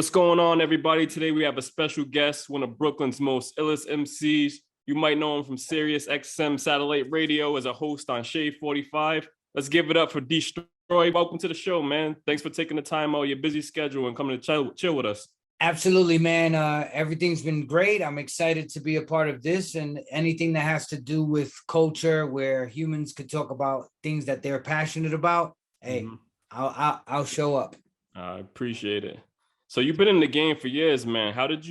what's going on, everybody? Today we have a special guest, one of Brooklyn's most illest MCs. You might know him from Sirius XM satellite radio as a host on Shade 45. Let's give it up for Dstroy. Welcome to the show, man. Thanks for taking the time out of your busy schedule and coming to chill with us. Absolutely, man. Everything's been great. I'm excited to be a part of this and anything that has to do with culture where humans could talk about things that they're passionate about. Hey, I'll show up. I appreciate it. So you've been in the game for years, man. How did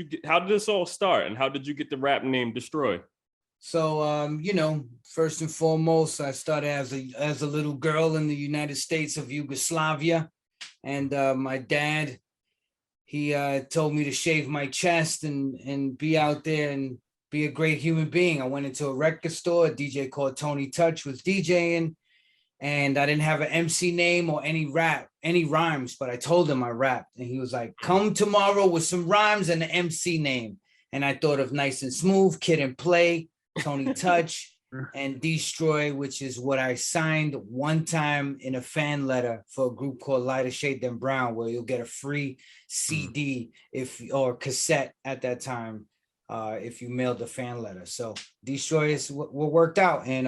this all start, and how did you get the rap name Dstroy? So, first and foremost, I started as a little girl in the United States of Yugoslavia, and my dad, he told me to shave my chest and be out there and be a great human being. I went into a record store. A DJ called Tony Touch was DJing, and I didn't have an MC name or any rhymes, but I told him I rapped, and he was like, "Come tomorrow with some rhymes and an MC name." And I thought of Nice and Smooth, Kid and Play, Tony Touch, and Dstroy, which is what I signed one time in a fan letter for a group called Lighter Shade Than Brown, where you'll get a free CD or cassette at that time if you mailed a fan letter. So Dstroy is what worked out, and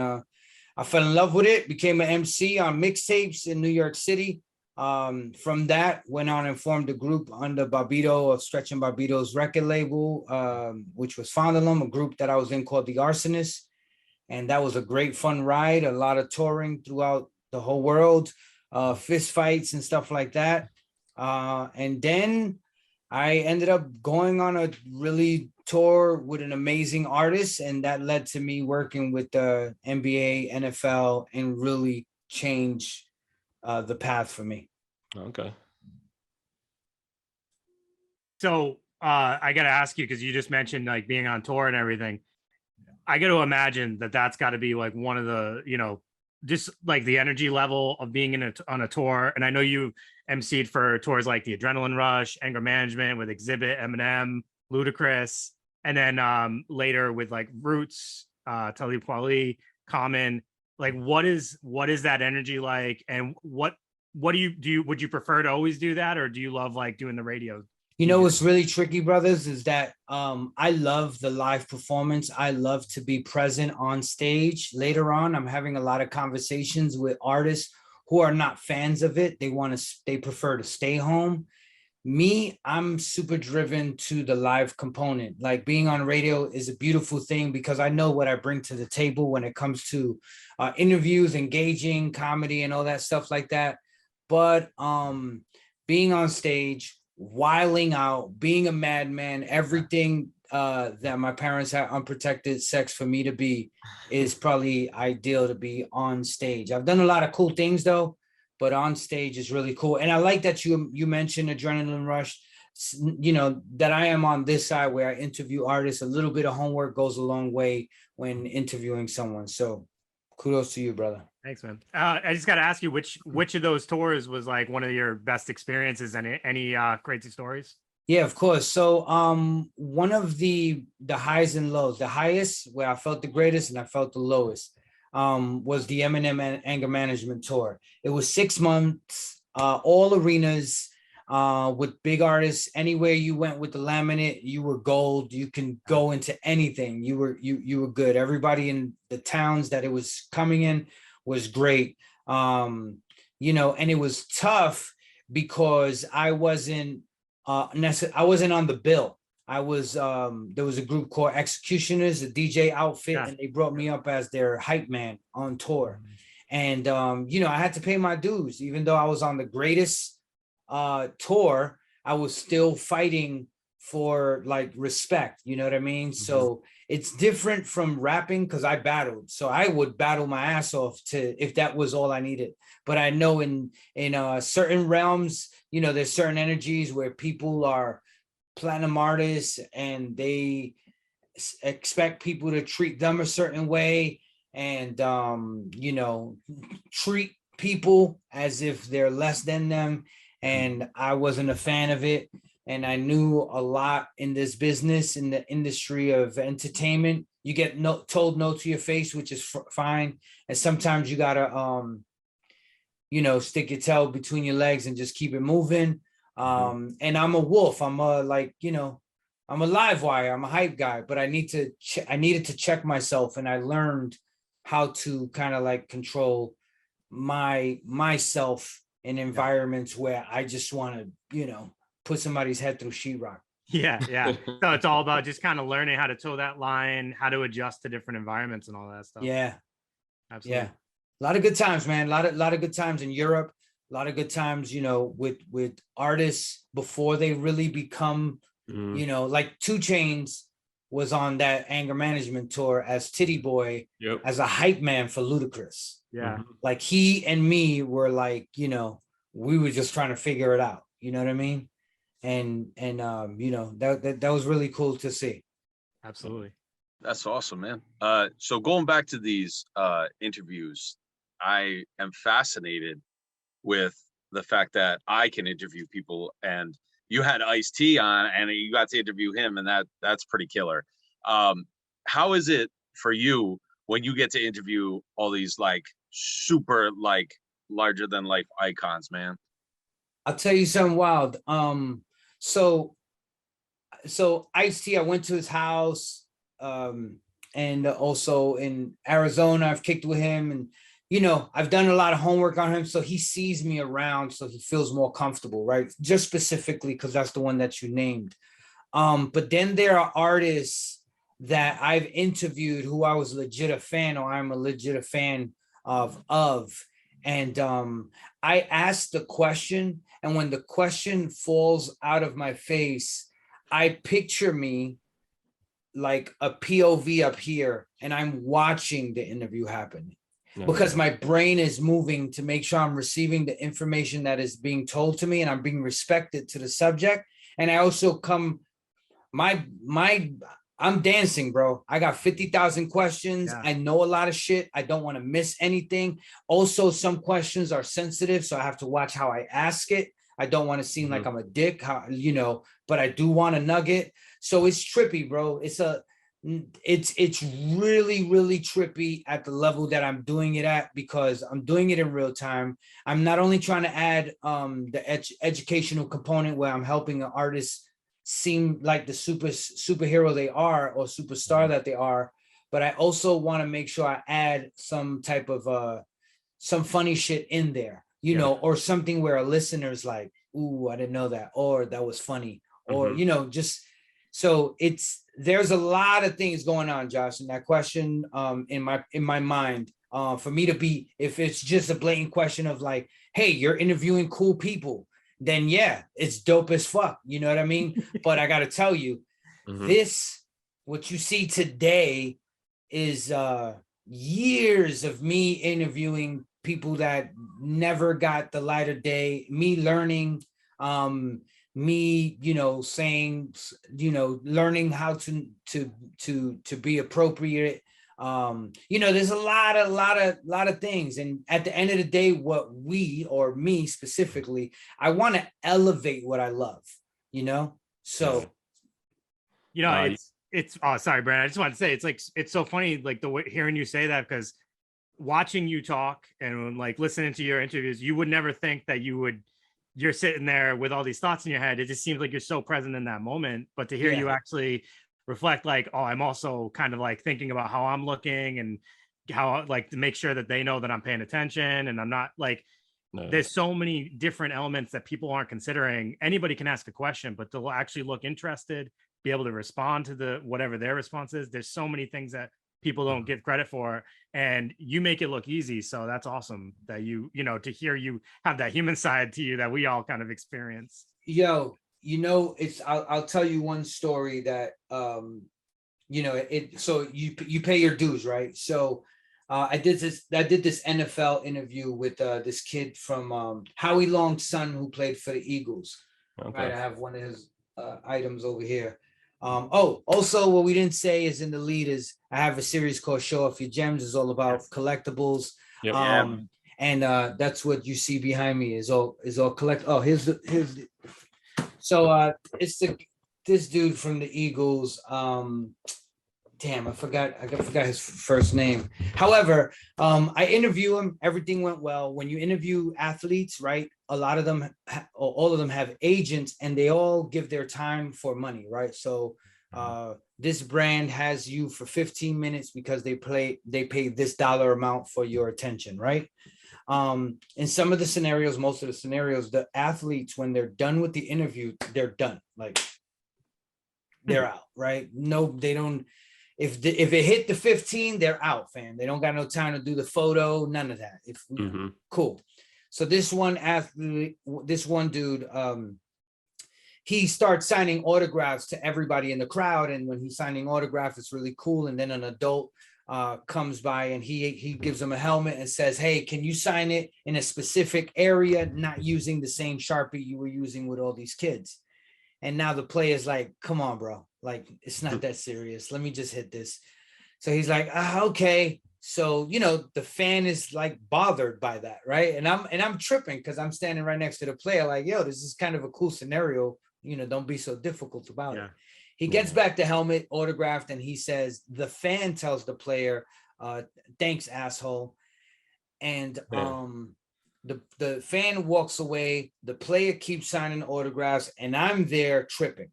I fell in love with it, became an MC on mixtapes in New York City. From that, went on and formed a group under Barbito of Stretch and Barbito's record label, which was Fondulum, a group that I was in called The Arsonists. And that was a great fun ride, a lot of touring throughout the whole world, fist fights and stuff like that. And then I ended up going on a really tour with an amazing artist, and that led to me working with the NBA, NFL, and really change the path for me. Okay. So I got to ask you, because you just mentioned like being on tour and everything. I got to imagine that that's got to be like one of the, just like the energy level of being on a tour. And I know you emceed for tours like the Adrenaline Rush, Anger Management with Exhibit, Eminem, Ludacris, and then later with like Roots, Talib Kweli, Common. Like, what is that energy like? And what do you would you prefer to always do that, or do you love like doing the radio? What's really tricky, brothers, is that I love the live performance. I love to be present on stage. Later on, I'm having a lot of conversations with artists who are not fans of it. They prefer to stay home. Me, I'm super driven to the live component. Like, being on radio is a beautiful thing because I know what I bring to the table when it comes to interviews, engaging, comedy, and all that stuff like that. But being on stage, wiling out, being a madman, everything that my parents had unprotected sex for me to be is probably ideal to be on stage. I've done a lot of cool things though, but on stage is really cool. And I like that you mentioned Adrenaline Rush, that I am on this side where I interview artists. A little bit of homework goes a long way when interviewing someone. So kudos to you, brother. Thanks, man. I just got to ask you, which of those tours was like one of your best experiences, and any crazy stories? Yeah, of course. So one of the highs and lows, the highest where I felt the greatest and I felt the lowest was the Eminem and Anger Management tour. It was 6 months, all arenas, with big artists. Anywhere you went with the laminate, you were gold. You can go into anything. You were good. Everybody in the towns that it was coming in was great. And it was tough because I wasn't on the bill. I was there was a group called Executioners, a DJ outfit, and they brought me up as their hype man on tour. And I had to pay my dues. Even though I was on the greatest tour, I was still fighting for like respect, you know what I mean? So it's different from rapping because I battled. So I would battle my ass off if that was all I needed. But I know in certain realms, there's certain energies where people are platinum artists and they expect people to treat them a certain way and, treat people as if they're less than them. And I wasn't a fan of it. And I knew a lot in this business, in the industry of entertainment. You get told no to your face, which is fine. And sometimes you gotta, stick your tail between your legs and just keep it moving. And I'm a wolf. I'm a I'm a live wire. I'm a hype guy, but I needed to check myself, and I learned how to kind of like control myself in environments where I just want to, put somebody's head through sheetrock. Yeah. So it's all about just kind of learning how to toe that line, how to adjust to different environments and all that stuff. Yeah. Absolutely. Yeah. A lot of good times, man. A lot of good times in Europe. A lot of good times, with artists before they really become, like 2 Chainz was on that anger management tour as Titty Boy, as a hype man for Ludacris. Yeah. Like he and me were like, we were just trying to figure it out. You know what I mean? And that was really cool to see. Absolutely. That's awesome, man. So going back to these interviews, I am fascinated with the fact that I can interview people, and you had Ice-T on and you got to interview him, and that's pretty killer. How is it for you when you get to interview all these like super like larger than life icons, man? I'll tell you something wild. So Ice-T, I went to his house, and also in Arizona, I've kicked with him, and I've done a lot of homework on him, so he sees me around, so he feels more comfortable, right? Just specifically because that's the one that you named. But then there are artists that I've interviewed who I was legit a fan, or I'm a legit fan of, and I asked the question, and when the question falls out of my face, I picture me like a POV up here, and I'm watching the interview happen. Because my brain is moving to make sure I'm receiving the information that is being told to me, and I'm being respected to the subject. And I also I'm dancing, bro. I got 50,000 questions. Yeah. I know a lot of shit. I don't want to miss anything. Also, some questions are sensitive, so I have to watch how I ask it. I don't want to seem like I'm a dick, but I do want a nugget. So it's trippy, bro. It's really, really trippy at the level that I'm doing it at, because I'm doing it in real time. I'm not only trying to add the educational component where I'm helping an artist seem like the superhero they are, or superstar that they are, but I also want to make sure I add some type of some funny shit in there, or something where a listener's like, ooh, I didn't know that, or that was funny, or just so there's a lot of things going on, Josh, in that question, in my mind, for me to be, if it's just a blatant question of like, hey, you're interviewing cool people, then yeah, it's dope as fuck. You know what I mean? But I got to tell you, what you see today is years of me interviewing people that never got the light of day, me learning, me, saying, learning how to be appropriate. There's a lot of things. And at the end of the day, what we, or me specifically, I want to elevate what I love, so. It's oh, sorry, Brandon. I just want to say, it's so funny, like the way hearing you say that, because watching you talk and like listening to your interviews, you would never think that you're sitting there with all these thoughts in your head. It just seems like you're so present in that moment. But to hear you actually reflect like, oh, I'm also kind of like thinking about how I'm looking and how, like, to make sure that they know that I'm paying attention and I'm not like, there's so many different elements that people aren't considering. Anybody can ask a question, but they'll actually look interested, be able to respond to whatever their response is. There's so many things that people don't give credit for, and you make it look easy. So that's awesome that to hear you have that human side to you that we all kind of experience. Yo, I'll tell you one story that, so you pay your dues, right? So I did this NFL interview with this kid from Howie Long's son, who played for the Eagles. Okay. Right, I have one of his items over here. Also what we didn't say is in the lead is I have a series called Showoff Your Gems. It's all about collectibles. Yep. And that's what you see behind me is all collect. Oh, here's so it's this dude from the Eagles. damn, I forgot his first name. However, I interview him. Everything went well. When you interview athletes, right? A lot of them, all of them have agents, and they all give their time for money, right? So, this brand has you for 15 minutes because they pay this dollar amount for your attention, right? In some of the scenarios, most of the scenarios, the athletes, when they're done with the interview, they're done. Like, they're out, right? No, they don't. If it hit the 15, they're out, fam. They don't got no time to do the photo, none of that. Cool. So this one athlete, this one dude, he starts signing autographs to everybody in the crowd. And when he's signing autographs, it's really cool. And then an adult comes by and he gives him a helmet and says, hey, can you sign it in a specific area, not using the same Sharpie you were using with all these kids? And now the player's like, come on, bro. Like, it's not that serious. Let me just hit this. So he's like, okay. So, the fan is like bothered by that, right? And I'm tripping because I'm standing right next to the player like, yo, this is kind of a cool scenario. Don't be so difficult about it. He gets back the helmet autographed and he says, the fan tells the player, thanks, asshole. And the fan walks away, the player keeps signing autographs, and I'm there tripping.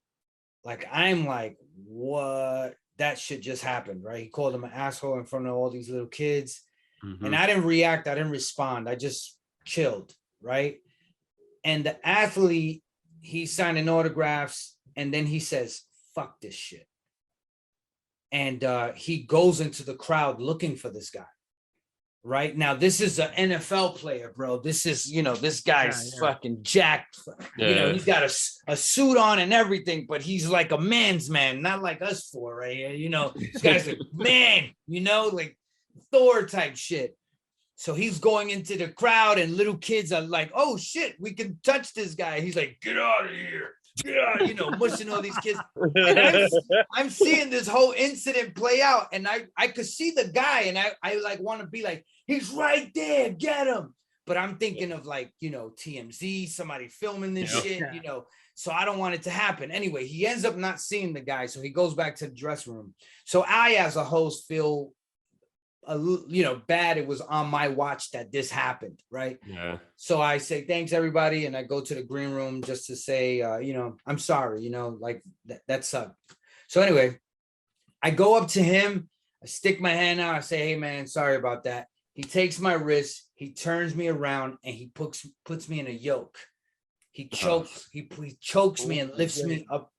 Like, I'm like, what? That shit just happened, right? He called him an asshole in front of all these little kids. And I didn't react. I didn't respond. I just chilled, right? And the athlete, he's signing autographs, and then he says, fuck this shit. And he goes into the crowd looking for this guy. Right now, this is an NFL player, bro. This is, this guy's fucking jacked. He's got a suit on and everything, but he's like a man's man, not like us four right here. This guy's like, man, like Thor type shit. So he's going into the crowd, and little kids are like, oh shit, we can touch this guy. He's like, get out of here. Yeah, mushing all these kids. And I'm seeing this whole incident play out, and I could see the guy, and I like want to be like, he's right there, get him. But I'm thinking of like, TMZ, somebody filming this shit, so I don't want it to happen. Anyway, he ends up not seeing the guy, so he goes back to the dressing room. So I, as a host, feel bad. It was on my watch that this happened, right? Yeah. So I say thanks everybody, and I go to the green room just to say, I'm sorry, like that sucked. So anyway, I go up to him, I stick my hand out, I say, hey man, sorry about that. He takes my wrist, he turns me around, and he puts me in a yoke. He chokes, he chokes me and lifts me up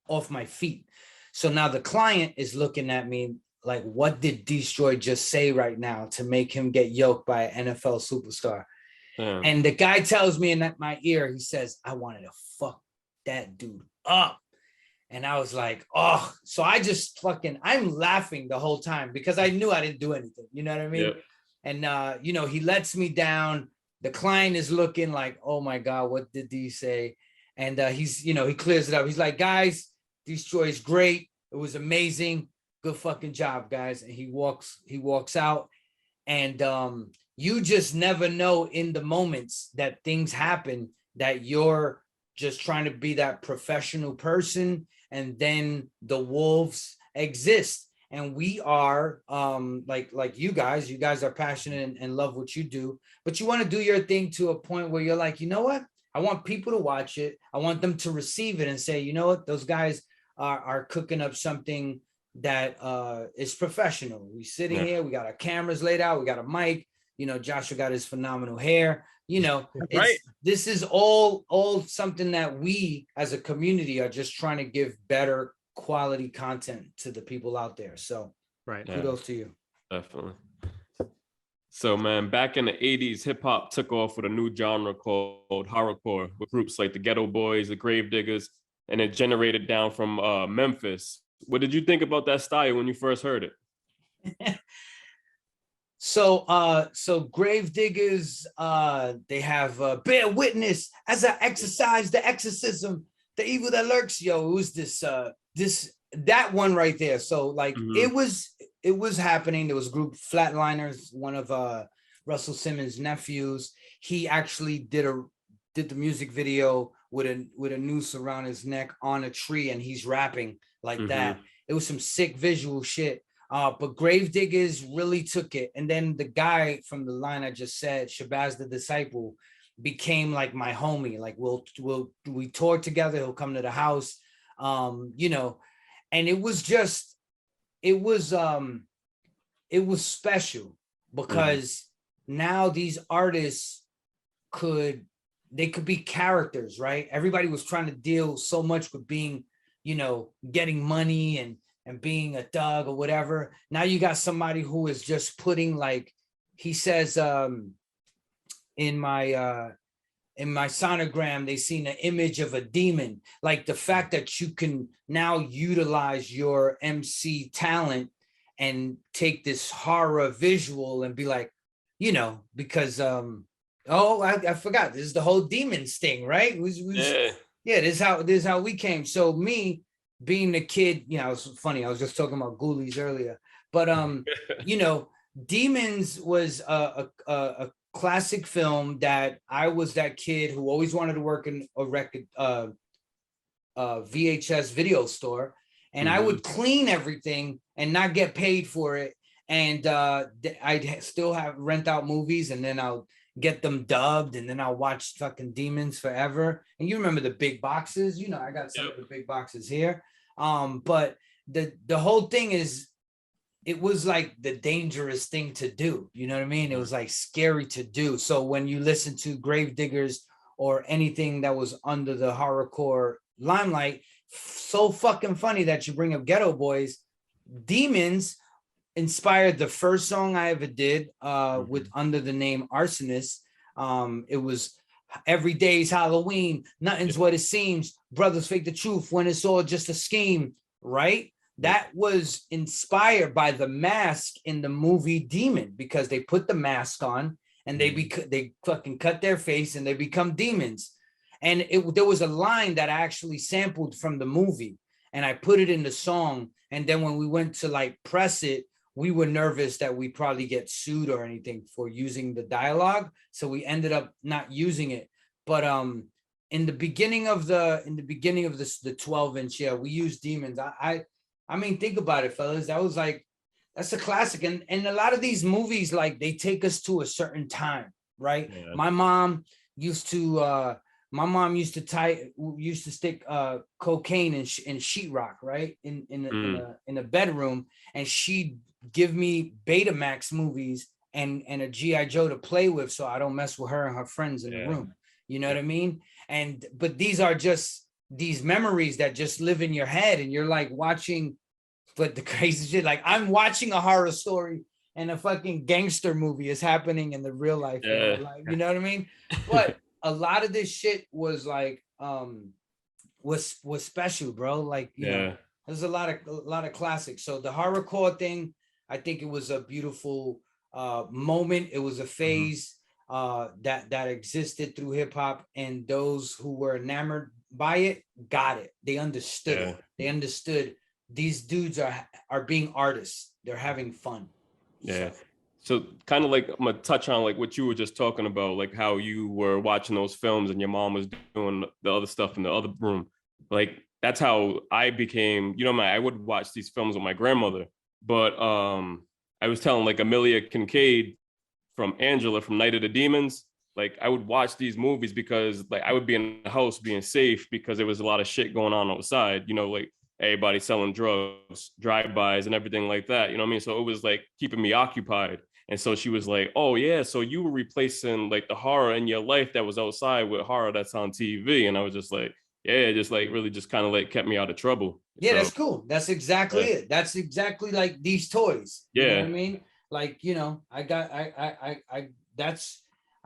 off my feet. So now the client is looking at me like, what did Dstroy just say right now to make him get yoked by an NFL superstar? Damn. And the guy tells me in my ear, he says, I wanted to fuck that dude up. And I was like, oh, so I just I'm laughing the whole time because I knew I didn't do anything. You know what I mean? Yep. And, he lets me down. The client is looking like, oh my God, what did he say? And he's, he clears it up. He's like, guys, Dstroy is great. It was amazing. Good fucking job, guys. And he walks out. And you just never know in the moments that things happen that you're just trying to be that professional person. And then the wolves exist. And we are like you guys are passionate and love what you do, but you want to do your thing to a point where you're like, you know what? I want people to watch it. I want them to receive it and say, you know what? Those guys are cooking up something that is professional. We sitting here, we got our cameras laid out, we got a mic, Joshua got his phenomenal hair, right. This is all something that we as a community are just trying to give better quality content to the people out there. So kudos to you. Definitely. So man, back in the 80s, hip hop took off with a new genre called horrorcore with groups like the Ghetto Boys, the Gravediggers, and it generated down from Memphis. What did you think about that style when you first heard it? So Gravediggers, they have bear witness as I exercise the exorcism, the evil that lurks. Yo, it was that one right there. So like it was happening. There was a group Flatliners, one of Russell Simmons' nephews. He actually did the music video with a noose around his neck on a tree, and he's rapping like that. It was some sick visual shit. But Gravediggers really took it. And then the guy from the line I just said, Shabazz the Disciple, became like my homie. Like we toured together. He'll come to the house, you know, and it was special because now these artists could be characters, right? Everybody was trying to deal so much with being, you know, getting money and being a thug or whatever. Now you got somebody who is just putting, like he says, in my sonogram, they seen an image of a demon. Like the fact that you can now utilize your MC talent and take this horror visual and be like, you know, because I forgot, this is the whole demon sting, right? Yeah, this is how we came. So me being the kid, you know, it's funny, I was just talking about Ghoulies earlier, but you know, Demons was a classic film that I was that kid who always wanted to work in a record VHS video store, and I would clean everything and not get paid for it, and I'd still rent out movies, and then I'll get them dubbed, and then I'll watch fucking Demons forever. And you remember the big boxes, you know, I got some of the big boxes here. But the whole thing is, it was like the dangerous thing to do. You know what I mean? It was like scary to do. So when you listen to Gravediggers or anything that was under the horrorcore limelight, so fucking funny that you bring up Ghetto Boys. Demons inspired the first song I ever did with under the name Arsonist. It was Every Day's Halloween, nothing's what it seems, brothers fake the truth when it's all just a scheme, right? That was inspired by the mask in the movie Demon, because they put the mask on and they fucking cut their face and they become demons. And there was a line that I actually sampled from the movie and I put it in the song. And then when we went to like press it, we were nervous that we probably get sued or anything for using the dialogue. So we ended up not using it. But in the beginning of the 12-inch, yeah, we used Demons. I mean, think about it, fellas. That's a classic. And a lot of these movies, like, they take us to a certain time, right? Yeah. My mom used to stick cocaine in sheetrock, right? In a bedroom, and she'd give me Betamax movies and a G.I. Joe to play with, so I don't mess with her and her friends in the room. You know what I mean? But these are just these memories that just live in your head, and you're like watching, but the crazy shit, like I'm watching a horror story and a fucking gangster movie is happening in the real life. Like, you know what I mean? But a lot of this shit was like was special, bro. Like, you know, there's a lot of classics. So the horrorcore thing, I think it was a beautiful moment. It was a phase that existed through hip hop, and those who were enamored by it got it. They understood it. They understood these dudes are being artists. They're having fun. So kind of like I'm gonna touch on like what you were just talking about, like how you were watching those films and your mom was doing the other stuff in the other room. Like that's how I became, you know, I would watch these films with my grandmother. But I was telling like Amelia Kincaid from Angela from Night of the Demons, like I would watch these movies because like I would be in the house being safe because there was a lot of shit going on outside, you know, like everybody selling drugs, drive-bys and everything like that, you know what I mean? So it was like keeping me occupied. And so she was like, oh yeah, so you were replacing like the horror in your life that was outside with horror that's on TV. And I was just like, yeah, just like really just kind of like kept me out of trouble. Yeah, so, that's cool. That's exactly it. That's exactly like these toys. You know what I mean? Like, you know, I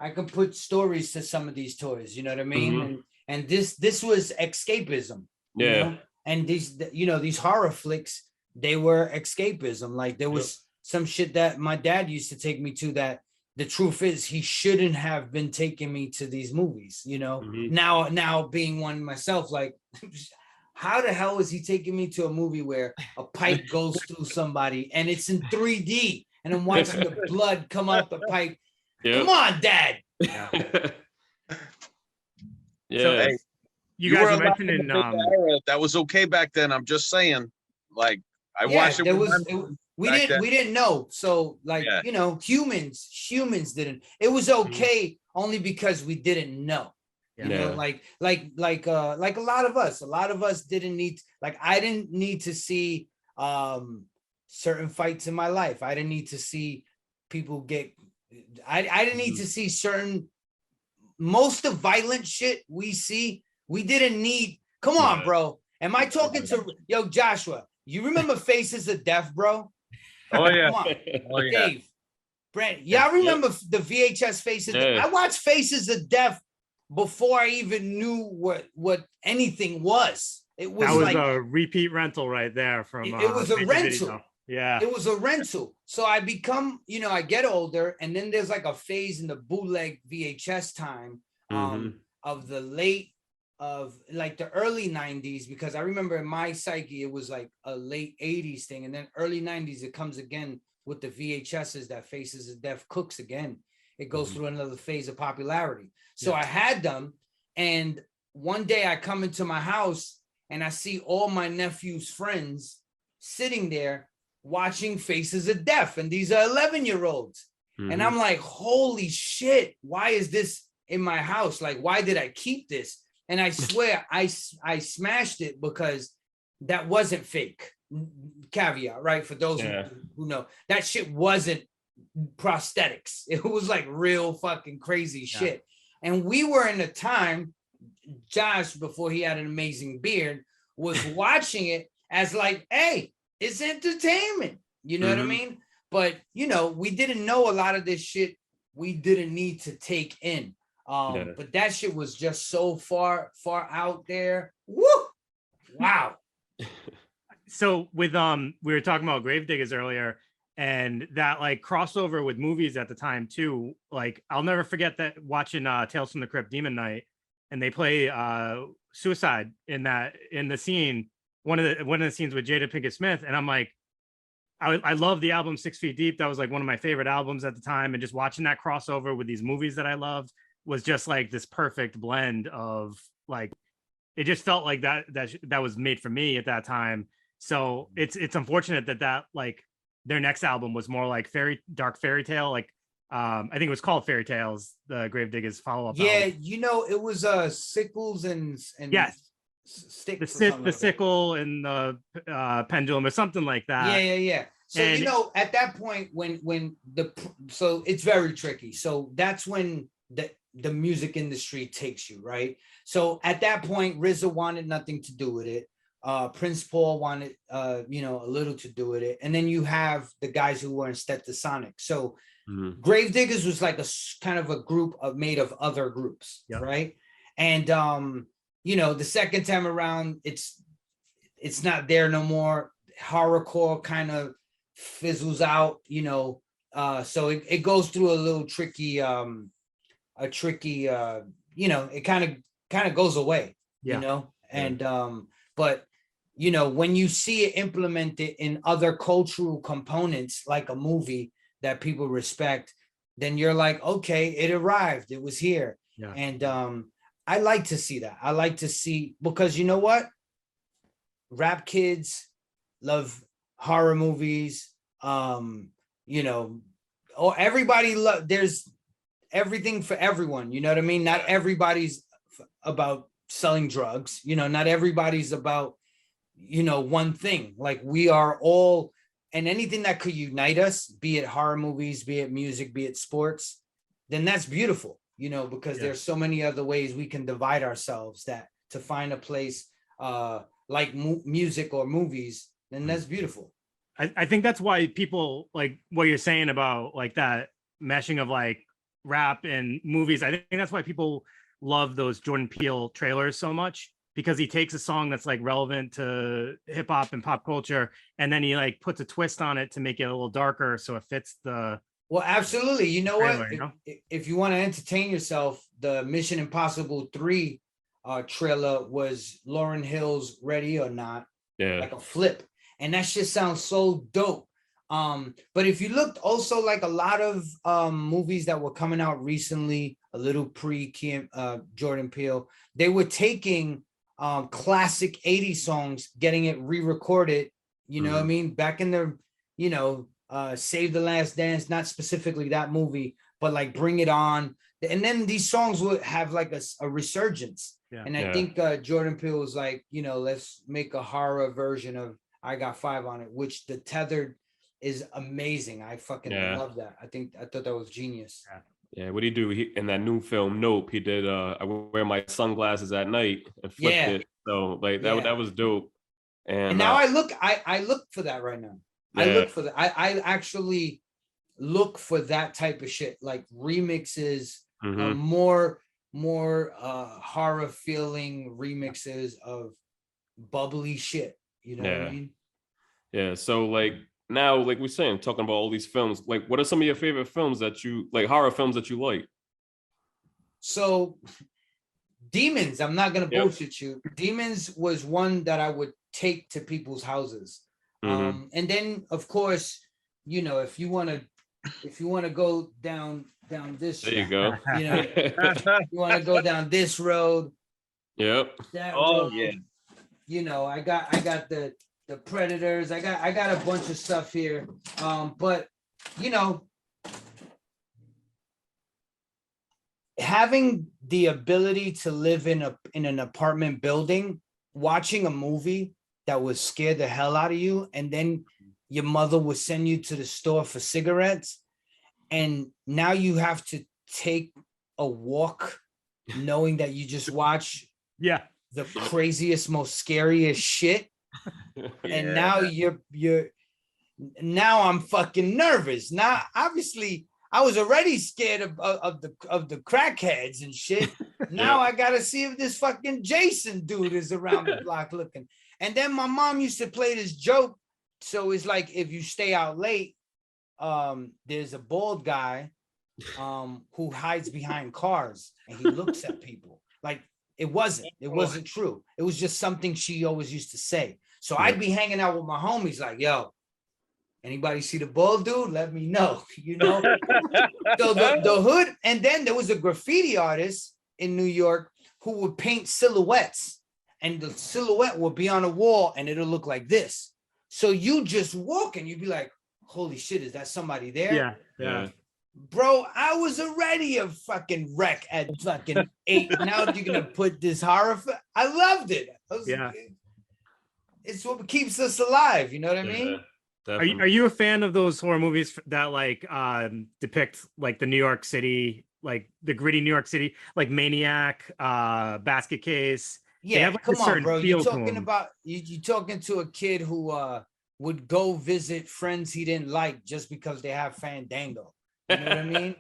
can put stories to some of these toys, you know what I mean? And this was escapism. You know? And these, you know, these horror flicks, they were escapism. Like there was some shit that my dad used to take me to that the truth is he shouldn't have been taking me to these movies, you know? Now being one myself, like how the hell is he taking me to a movie where a pipe goes through somebody and it's in 3D and I'm watching the blood come out the pipe? Come on, Dad. So, hey, you guys were mentioning that was okay back then. I'm just saying, like I watched it. we didn't know. So like, Yeah. you know, humans didn't. It was okay only because we didn't know. You know, like a lot of us didn't need, like, I didn't need to see certain fights in my life. I didn't need to see people get, I didn't need to see certain, most of violent shit we see, we didn't need. Come on, bro. Am I talking to, yo, Joshua, you remember Faces of Death, bro? Oh yeah. Come on. Oh yeah. Dave, Brent, y'all remember the VHS Faces? I watched Faces of Death before I even knew what anything was. It was, that was like a repeat rental right there from it was a rental. Video. Yeah, it was a rental. So I become, you know, I get older, and then there's like a phase in the bootleg VHS time of the late of like the early 90s, because I remember in my psyche it was like a late 80s thing, and then early 90s it comes again with the VHSs that Faces of Death cooks again. It goes through another phase of popularity. So I had them, and one day I come into my house and I see all my nephew's friends sitting there watching Faces of Death, and these are 11-year-olds. And I'm like, holy shit, why is this in my house? Like, why did I keep this? And I swear I smashed it because that wasn't fake. Caveat, right? For those who know, that shit wasn't prosthetics. It was like real fucking crazy shit. And we were in a time, Josh, before he had an amazing beard, was watching it as like, hey, it's entertainment. You know what I mean? But, you know, we didn't know a lot of this shit we didn't need to take in. But that shit was just so far out there. Woo! Wow. So with we were talking about Gravediggers earlier, and that like crossover with movies at the time too. Like, I'll never forget that watching Tales from the Crypt Demon Night, and they play Suicide in the scene, one of the scenes with Jada Pinkett Smith, and I'm like, I love the album 6 Feet Deep. That was like one of my favorite albums at the time, and just watching that crossover with these movies that I loved was just like this perfect blend of like, it just felt like that was made for me at that time. So it's unfortunate that like their next album was more like dark fairy tale. Like I think it was called Fairy Tales, the Gravediggers follow-up album. You know, it was sickles and yes, sticks, the sickle and the pendulum or something like that. Yeah. So, and, you know, at that point so it's very tricky. So that's when the music industry takes you, right? So at that point, RZA wanted nothing to do with it. Prince Paul wanted, you know, a little to do with it. And then you have the guys who were in Stetsasonic. So Gravediggers was like a kind of a group made of other groups, right? And, you know, the second time around, it's not there no more. Horrorcore kind of fizzles out, you know. So it goes through a little tricky, you know, it kind of goes away, you know. And but you know, when you see it implemented in other cultural components like a movie that people respect, then you're like, okay, it arrived, it was here. And I like to see that. I like to see, because you know what, rap kids love horror movies. You know, everybody there's everything for everyone, you know what I mean? Not everybody's about selling drugs, you know, not everybody's about, you know, one thing. Like, we are all, and anything that could unite us, be it horror movies, be it music, be it sports, then that's beautiful, you know, because there's so many other ways we can divide ourselves, that to find a place like music or movies, then that's beautiful. I think that's why people, like what you're saying about like that meshing of like rap and movies, I think that's why people love those Jordan Peele trailers so much, because he takes a song that's like relevant to hip hop and pop culture, and then he like puts a twist on it to make it a little darker so it fits the. Well, absolutely. You know trailer, what? you know? If you want to entertain yourself, the Mission Impossible 3 trailer was Lauryn Hill's Ready or Not, like a flip. And that shit sounds so dope. But if you looked also, like a lot of movies that were coming out recently, a little pre Jordan Peele, they were taking classic 80s songs, getting it re-recorded, you know what I mean? Back in the, Save the Last Dance, not specifically that movie, but like Bring It On. And then these songs would have like a resurgence. Yeah. And I think Jordan Peele was like, let's make a horror version of I Got Five on it, which the Tethered is amazing. I fucking love that. I thought that was genius. Yeah, what he do? In that new film, Nope, he did I wear my sunglasses at night and flipped it. So like that was dope. And now I look for that right now. I look for that. I actually look for that type of shit, like remixes, more horror feeling remixes of bubbly shit. You know what I mean? Yeah. So like now, like we're saying, talking about all these films, like what are some of your favorite films that you like, horror films that you like? So Demons, I'm not gonna bullshit you. Demons was one that I would take to people's houses. And then of course, if you want to go down this there you go. you want to go down this road. Yep. That road, I got the Predators. I got a bunch of stuff here. But having the ability to live in an apartment building, watching a movie that would scare the hell out of you, and then your mother would send you to the store for cigarettes, and now you have to take a walk knowing that you just watch the craziest, most scariest shit. And now now I'm fucking nervous. Now, obviously, I was already scared of the crackheads and shit. Now I gotta see if this fucking Jason dude is around the block looking. And then my mom used to play this joke. So it's like, if you stay out late, there's a bald guy who hides behind cars and he looks at people. Like it wasn't true. It was just something she always used to say. So I'd be hanging out with my homies like, yo, anybody see the bald dude? Let me know, So the hood, and then there was a graffiti artist in New York who would paint silhouettes, and the silhouette would be on a wall and it'll look like this. So you just walk and you'd be like, holy shit, is that somebody there? Yeah. Bro, I was already a fucking wreck at fucking 8. Now you're gonna put this horror. I loved it. It's what keeps us alive. You know what I mean? Are you a fan of those horror movies that like depict like the New York City, like the gritty New York City, like Maniac, Basket Case? Yeah, like come on, bro. You're talking about you talking to a kid who would go visit friends he didn't like just because they have Fandango. You know what I mean?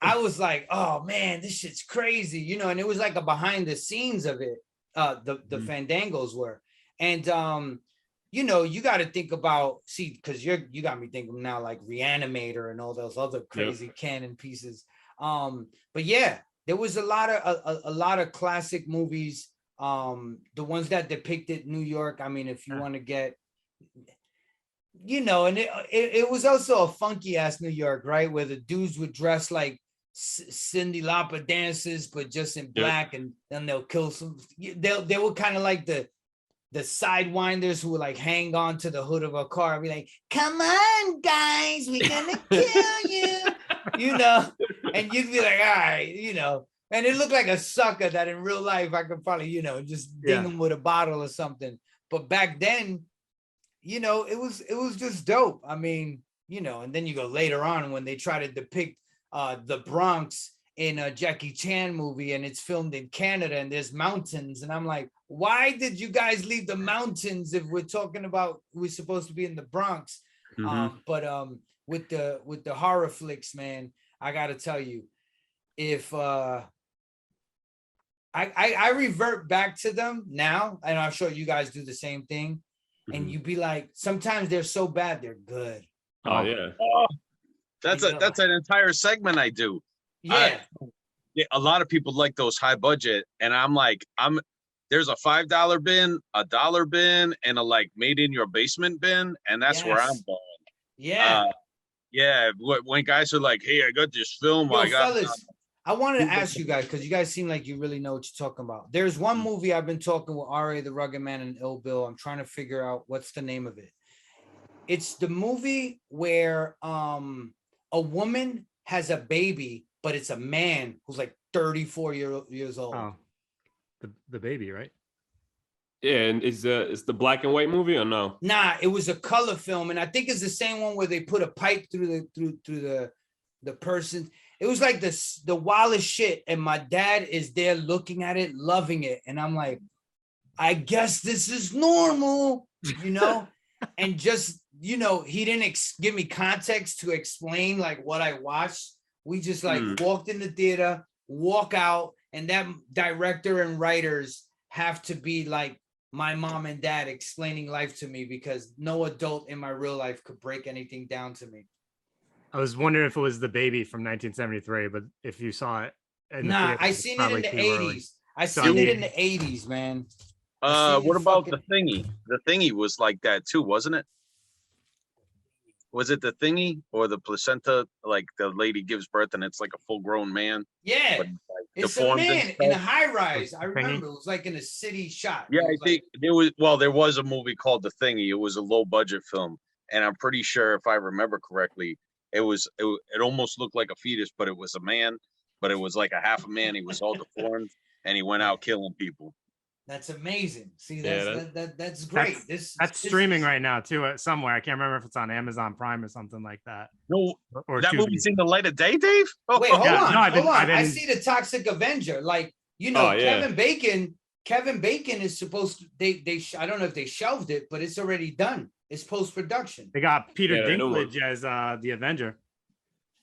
I was like, oh man, this shit's crazy, and it was like a behind the scenes of it. The Fandangos were, and you got to think about, because you got me thinking now like Reanimator and all those other crazy canon pieces. But yeah, there was a lot of classic movies. The ones that depicted New York. I mean, if you want to get, and it was also a funky ass New York, right? Where the dudes would dress like Cyndi Lauper dances, but just in black, and then they'll kill some. They were kind of like the sidewinders who would like hang on to the hood of a car and be like, come on, guys, we're gonna kill you, and you'd be like, all right, and it looked like a sucker that in real life I could probably, just ding him with a bottle or something. But back then, it was just dope. I mean, and then you go later on when they try to depict the Bronx in a Jackie Chan movie, and it's filmed in Canada and there's mountains, and I'm like, why did you guys leave the mountains if we're talking about we're supposed to be in the Bronx? But with the horror flicks, man, I gotta tell you, if I revert back to them now, and I'm sure you guys do the same thing, and you be like, sometimes they're so bad they're good. Oh yeah. That's an entire segment I do. Yeah. A lot of people like those high budget, and I'm like, there's a $5 bin, a $1 bin, and a like made in your basement bin, and that's where I'm going. Yeah. When guys are like, hey, I got this film. Fellas, I wanted to ask you guys, because you guys seem like you really know what you're talking about. There's one movie I've been talking with R.A. the Rugged Man and Ill Bill. I'm trying to figure out what's the name of it. It's the movie where a woman has a baby, but it's a man who's like 34 years old. Oh, the baby, right? Yeah, and is the black and white movie or no? Nah, it was a color film, and I think it's the same one where they put a pipe through the person. It was like the wildest shit, and my dad is there looking at it, loving it, and I'm like, I guess this is normal, you know. And just, you know, he didn't give me context to explain like what I watched. We just like walked in the theater, walk out, and that director and writers have to be like my mom and dad explaining life to me, because no adult in my real life could break anything down to me. I was wondering if it was the baby from 1973, but if you saw it, nah, I seen it in the 80s. I seen it in the 80s, man. What about the thingy? The thingy was like that too, wasn't it? Was it the thingy or the placenta? Like the lady gives birth and it's like a full-grown man. Yeah, but, like, it's a man in a high-rise. I remember it was like in a city shot. Yeah, I think there was. Well, there was a movie called The Thingy. It was a low-budget film, and I'm pretty sure, if I remember correctly, it almost looked like a fetus, but it was a man. But it was like a half a man. He was all deformed, and he went out killing people. That's amazing. See, that's great. That's streaming right now too, somewhere. I can't remember if it's on Amazon Prime or something like that. No, or that movie's seen the light of day, Dave. Oh, wait, hold on, no, hold on. I see the Toxic Avenger. Like, you know, Kevin Bacon is supposed to. They I don't know if they shelved it, but it's already done. It's post production. They got Peter Dinklage as the Avenger.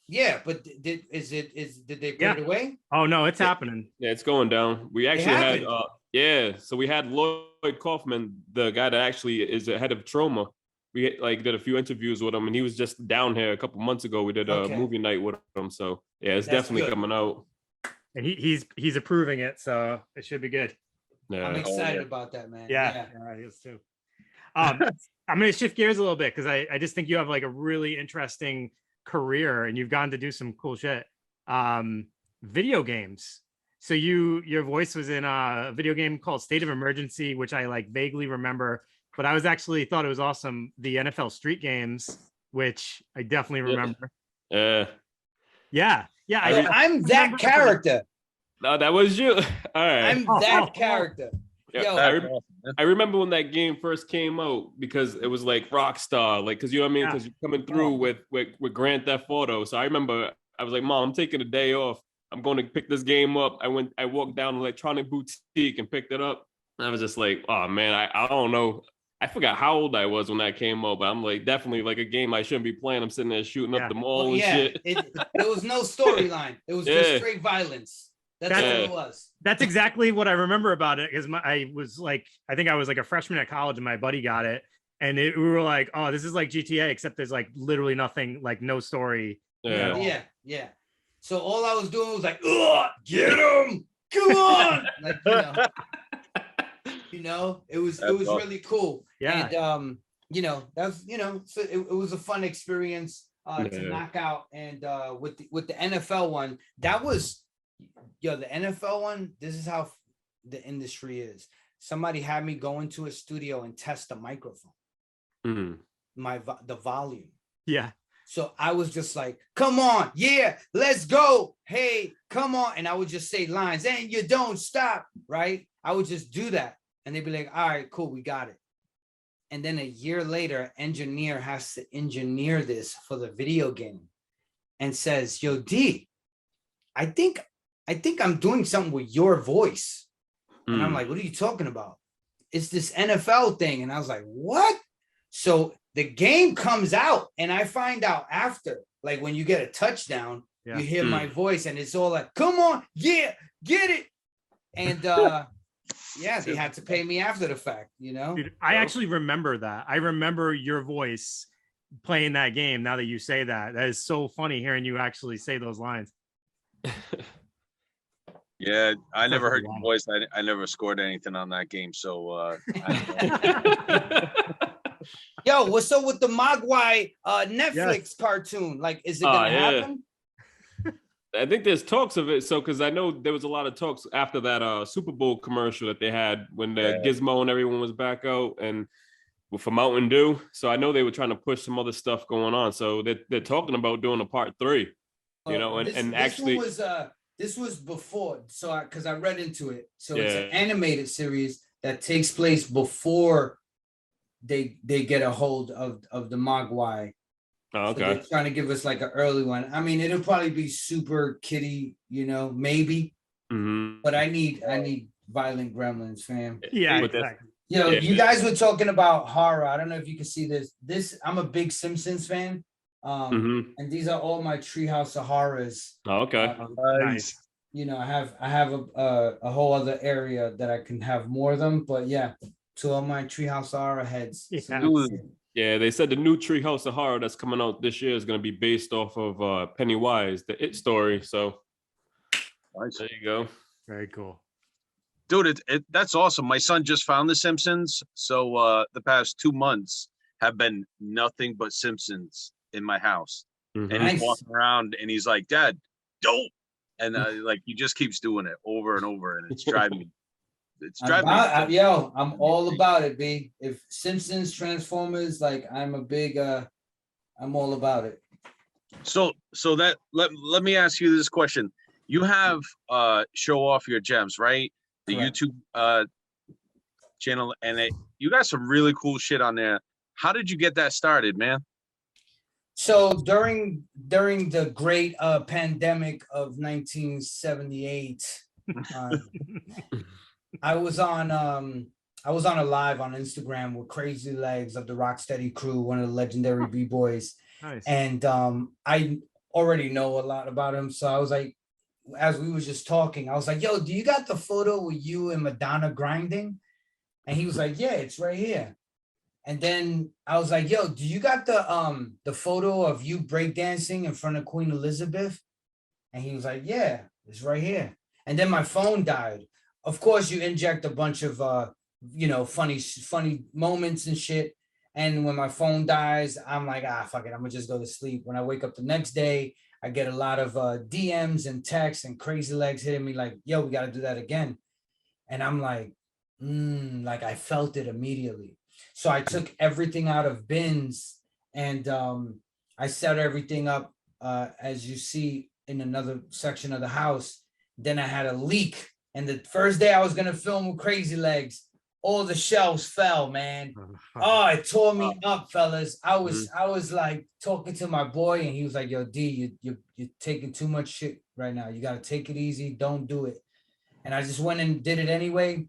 Yeah, but did they put it away? Oh no, it's happening. Yeah, it's going down. We actually had so we had Lloyd Kaufman, the guy that actually is the head of trauma. We like did a few interviews with him, and he was just down here a couple months ago. We did a movie night with him, so yeah, it's definitely coming out. And he's approving it, so it should be good. Yeah, I'm excited about that, man. Yeah, I is too. I'm going to shift gears a little bit because I just think you have like a really interesting career, and you've gotten to do some cool shit. Video games. So your voice was in a video game called State of Emergency, which I like vaguely remember, but I was actually thought it was awesome. The NFL Street Games, which I definitely remember. Yeah. I'm that character. No, that was you. All right. I'm that character. Yeah, I remember when that game first came out, because it was like Rockstar, like, because you know what I mean, because you're coming through with Grand Theft Auto. So I remember I was like, Mom, I'm taking a day off. I'm going to pick this game up. I walked down to Electronic Boutique and picked it up. And I was just like, oh man, I don't know. I forgot how old I was when that came out, but I'm like, definitely like a game I shouldn't be playing. I'm sitting there shooting up the mall and shit. There was no storyline. It was just straight violence. That's what it was. That's exactly what I remember about it. Because I was like, I think I was like a freshman at college, and my buddy got it, and we were like, oh, this is like GTA, except there's like literally nothing, like no story. Yeah. So all I was doing was like, get him, come on, like, it was awesome. Really cool. Yeah. And so it was a fun experience to knock out. And with the NFL one, that was the NFL one. This is how the industry is. Somebody had me go into a studio and test the microphone, the volume. Yeah. So I was just like, come on, let's go. Hey, come on. And I would just say lines, and you don't stop, right? I would just do that. And they'd be like, all right, cool, we got it. And then a year later, engineer has to engineer this for the video game and says, yo, D, I think I'm doing something with your voice. And I'm like, what are you talking about? It's this NFL thing. And I was like, what? So the game comes out, and I find out after, like when you get a touchdown, you hear my voice, and it's all like, come on, get it. And they had to pay me after the fact, Dude, I actually remember that. I remember your voice playing that game. Now that you say that, that is so funny hearing you actually say those lines. Yeah, I never heard your voice. I never scored anything on that game, so Yo, what's up with the Mogwai Netflix cartoon? Like, is it gonna happen? I think there's talks of it. So, because I know there was a lot of talks after that Super Bowl commercial that they had when Gizmo and everyone was back out, and for Mountain Dew. So I know they were trying to push some other stuff going on. So they're talking about doing a part 3. You know, and actually this was before. So because I read into it. So it's an Yeah. animated series that takes place before they get a hold of the Mogwai. Oh, So they're okay. trying to give us like an early one. I mean, it'll probably be super kiddie, you know, maybe. Mhm. But I need violent gremlins, fam. Yeah, But that's- exactly. You know, Yeah. you guys were talking about horror. I don't know if you can see this. I'm a big Simpsons fan. Mhm. And these are all my Treehouse of Horrors. Oh, okay. Nice. You know, I have a whole other area that I can have more of them. But yeah, to all my Treehouse of Horror heads. Yeah. Dude, Yeah, they said the new Treehouse of Horror that's coming out this year is going to be based off of Pennywise, the It story. So nice. there you go. Very cool. Dude, that's awesome. My son just found The Simpsons, so the past 2 months have been nothing but Simpsons in my house. Mhm. And he's Nice. walking around and he's like, "Dad, dope," and like he just keeps doing it over and over, and it's driving me. It's driving me. I'm all about it, B. If Simpsons, Transformers, like I'm all about it. So that let me ask you this question. You have Showoff Your Gems, right? The Correct. YouTube channel, and you got some really cool shit on there. How did you get that started, man? So during the great pandemic of 1978, I was on a live on Instagram with Crazy Legs of the Rocksteady Crew, one of the legendary B-boys. Nice. And I already know a lot about him. So I was like, as we was just talking, I was like, yo, do you got the photo with you and Madonna grinding? And he was like, yeah, it's right here. And then I was like, yo, do you got the photo of you breakdancing in front of Queen Elizabeth? And he was like, yeah, it's right here. And then my phone died. Of course, you inject a bunch of funny moments and shit. And when my phone dies, I'm like, fuck it, I'm gonna just go to sleep. When I wake up the next day, I get a lot of DMs and texts and Crazy Legs hitting me like, yo, we got to do that again. And I'm like, like I felt it immediately. So I took everything out of bins and I set everything up as you see in another section of the house. Then I had a leak. And the first day I was going to film with Crazy Legs, all the shelves fell, man. Oh, it tore me up, fellas. I was like talking to my boy, and he was like, "Yo, D, you're taking too much shit right now. You got to take it easy. Don't do it." And I just went and did it anyway.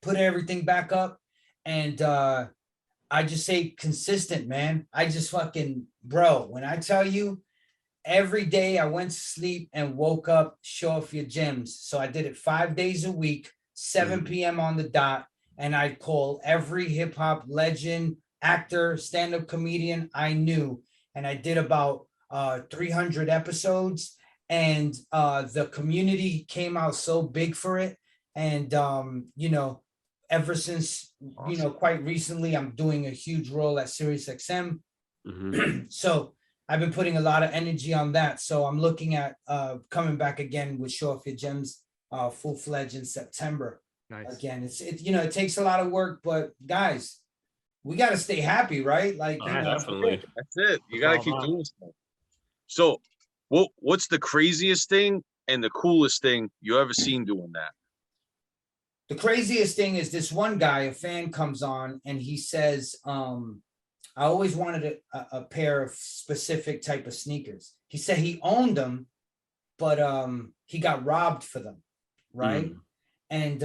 Put everything back up, and I just say consistent, man. I just fucking, bro. When I tell you, every day I went to sleep and woke up, Showoff Your Gems. So I did it 5 days a week, 7 p.m. on the dot. And I'd call every hip hop legend, actor, stand-up comedian I knew. And I did about 300 episodes. And the community came out so big for it. And, ever since, quite recently, I'm doing a huge role at Sirius XM. So I've been putting a lot of energy on that. So I'm looking at coming back again with Showoff Your Gems full-fledged in September. Nice. Again, it takes a lot of work, but guys, we got to stay happy, right? Like, Definitely. That's it. You gotta keep doing stuff. So, what's the craziest thing and the coolest thing you ever seen doing that? The craziest thing is this one guy, a fan comes on and he says, I always wanted a pair of specific type of sneakers. He said he owned them, but he got robbed for them, right? And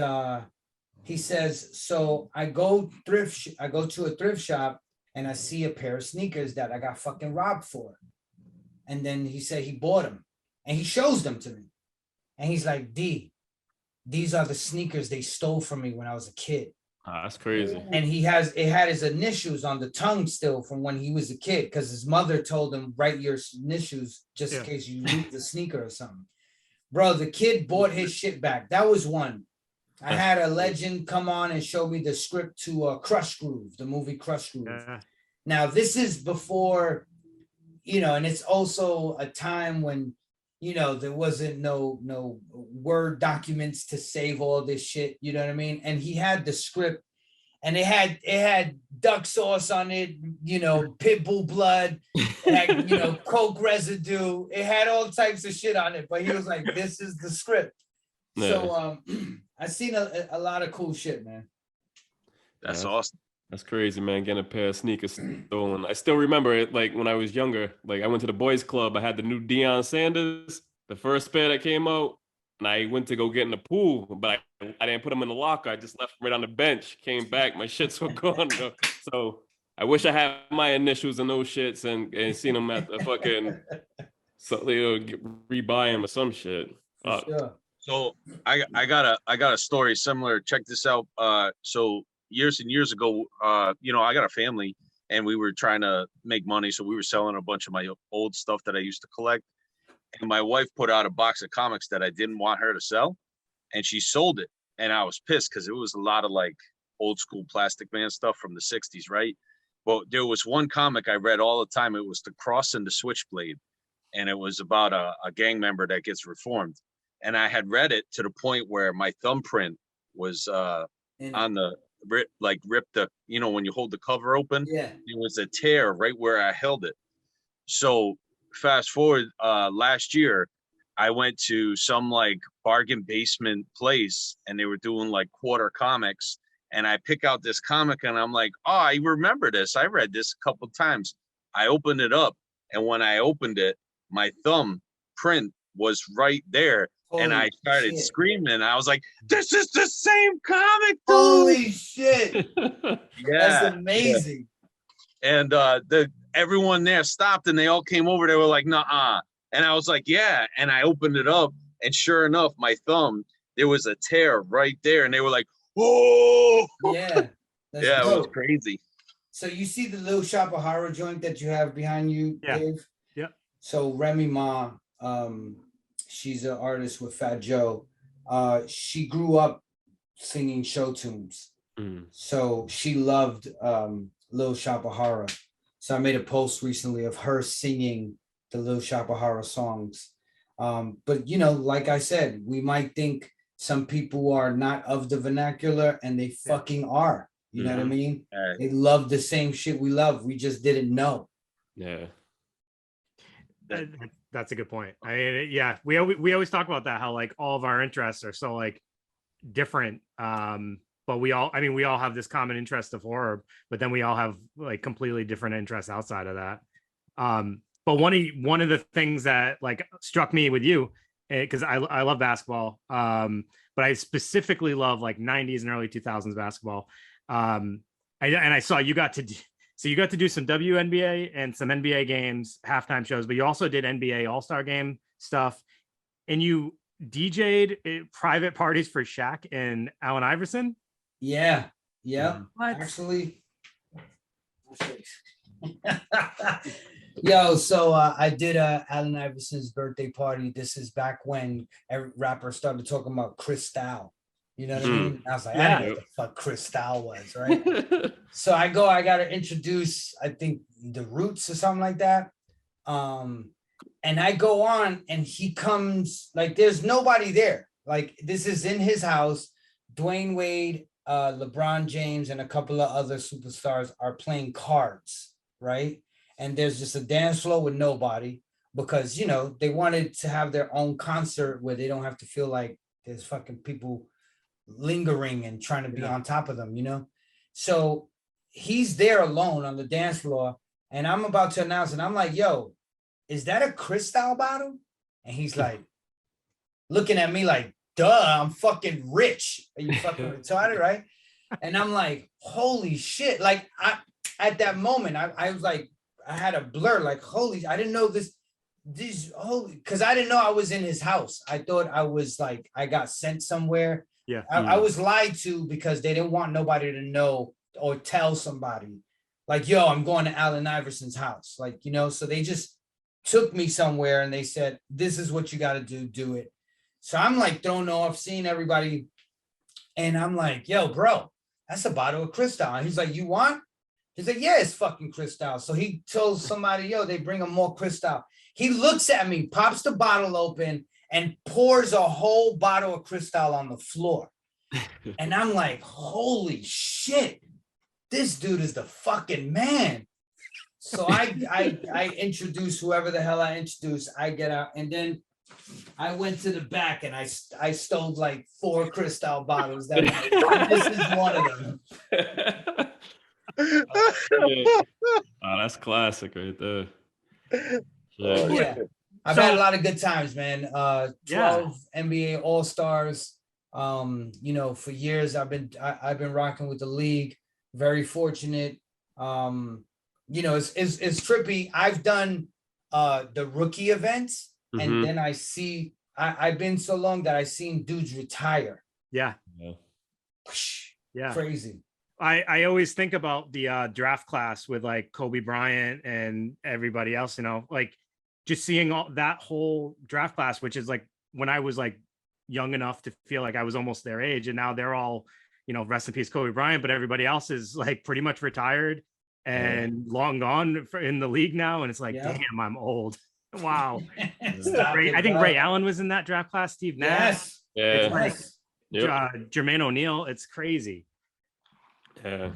he says, so I go to a thrift shop and I see a pair of sneakers that I got fucking robbed for. And then he said he bought them and he shows them to me. And he's like, D, these are the sneakers they stole from me when I was a kid. That's crazy. And it had his initials on the tongue still from when he was a kid, because his mother told him, write your initials just in case you lose the sneaker or something. Bro, the kid bought his shit back. That was one. I had a legend come on and show me the script to Crush Groove, the movie Crush Groove. Now, this is before, and it's also a time when, there wasn't no Word documents to save all this shit. You know what I mean? And he had the script and it had duck sauce on it, you know, pit bull blood, it had, you know, coke residue. It had all types of shit on it. But he was like, "This is the script." Yeah. So I've seen a lot of cool shit, man. That's Yeah. awesome. That's crazy, man. Getting a pair of sneakers stolen. I still remember it, like when I was younger. Like I went to the boys' club. I had the new Deion Sanders, the first pair that came out, and I went to go get in the pool, but I didn't put them in the locker. I just left them right on the bench. Came back, my shits were gone. Though. So I wish I had my initials in those shits and seen them at the fucking so they'll rebuy them or some shit. Sure. So I got a story similar. Check this out. So years and years ago, you know, I got a family and we were trying to make money. So we were selling a bunch of my old stuff that I used to collect. And my wife put out a box of comics that I didn't want her to sell. And she sold it. And I was pissed because it was a lot of like old school Plastic Man stuff from the 60s, right? But there was one comic I read all the time. It was The Cross and the Switchblade. And it was about a gang member that gets reformed. And I had read it to the point where my thumbprint was on the ripped the, you know, when you hold the cover open, Yeah. it was a tear right where I held it. So fast forward, last year, I went to some like bargain basement place and they were doing like quarter comics. And I pick out this comic and I'm like, oh, I remember this. I read this a couple of times. I opened it up. And when I opened it, my thumb print was right there. And I started screaming. I was like, this is the same comic, dude. Holy shit. Yeah. That's amazing. Yeah. And everyone there stopped and they all came over. They were like, nah. And I was like, yeah. And I opened it up. And sure enough, my thumb, there was a tear right there. And they were like, oh. Yeah. Yeah, it was crazy. So you see the Little Shop of Horror joint that you have behind you, Dave? Yeah. So Remy Ma, she's an artist with Fat Joe. She grew up singing show tunes. So she loved Little Shop of Horror. So I made a post recently of her singing the Little Shop of Horror songs. But, you know, like I said, we might think some people are not of the vernacular and they fucking are. You know what I mean? They love the same shit we love. We just didn't know. Yeah. That's a good point. I mean, yeah, we always talk about that, how like all of our interests are so like different. But we all have this common interest of horror, but then we all have like completely different interests outside of that. But one of the things that like struck me with you, because I love basketball, but I specifically love like 90s and early 2000s basketball. And I saw you got to do some WNBA and some NBA games, halftime shows, but you also did NBA All-Star Game stuff, and you DJ'd private parties for Shaq and Allen Iverson. Yeah. What? Actually. Yo, so I did Allen Iverson's birthday party. This is back when every rapper started talking about Cristal. You know what I mean? I was like, I don't know what the fuck Cristal was, right? So I got to introduce, I think, the Roots or something like that. And I go on and he comes, like, there's nobody there. Like, this is in his house. Dwayne Wade, LeBron James, and a couple of other superstars are playing cards, right? And there's just a dance floor with nobody because, you know, they wanted to have their own concert where they don't have to feel like there's fucking people lingering and trying to be on top of them, you know? So he's there alone on the dance floor and I'm about to announce and I'm like, yo, is that a Cristal bottle? And he's like, looking at me like, duh, I'm fucking rich. Are you fucking retarded, right? And I'm like, holy shit. Like at that moment, I was like, I had a blur, like, holy, I didn't know this, because I didn't know I was in his house. I thought I was like, I got sent somewhere. Yeah. I was lied to because they didn't want nobody to know or tell somebody like, yo, I'm going to Allen Iverson's house. Like, you know, so they just took me somewhere and they said, this is what you got to do it. So I'm like thrown off, seeing everybody. And I'm like, yo, bro, that's a bottle of Cristal. And he's like, you want? He's like, yeah, it's fucking Cristal. So he told somebody, yo, they bring him more Cristal. He looks at me, pops the bottle open, and pours a whole bottle of Cristal on the floor. And I'm like, holy shit, this dude is the fucking man. So I introduce whoever the hell I introduce. I get out, and then I went to the back and I stole like 4 Cristal bottles. This is one of them. Oh, that's classic right there. Yeah. I've had a lot of good times, man. 12 NBA All-Stars. You know, for years I've been rocking with the league. Very fortunate. You know, it's trippy. I've done the rookie events, and then I've been so long that I've seen dudes retire. Yeah. Crazy. I always think about the draft class with like Kobe Bryant and everybody else, you know, like just seeing all that whole draft class, which is like when I was like young enough to feel like I was almost their age, and now they're all, you know, rest in peace Kobe Bryant, but everybody else is like pretty much retired and long gone in the league now, and it's like, damn, I'm old. Wow. I think Ray Allen was in that draft class. Steve Nash. Yes. Jermaine O'Neal. It's crazy. Yeah.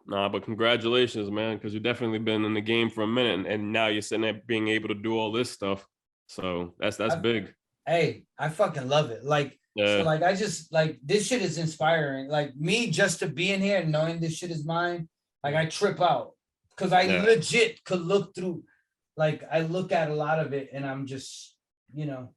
Nah, but congratulations, man, because you've definitely been in the game for a minute, and now you're sitting there being able to do all this stuff. So that's big. Hey, I fucking love it. Like, so like I just like this shit is inspiring. Like me just to be in here and knowing this shit is mine. Like I trip out because I legit could look through. Like I look at a lot of it and I'm just, you know,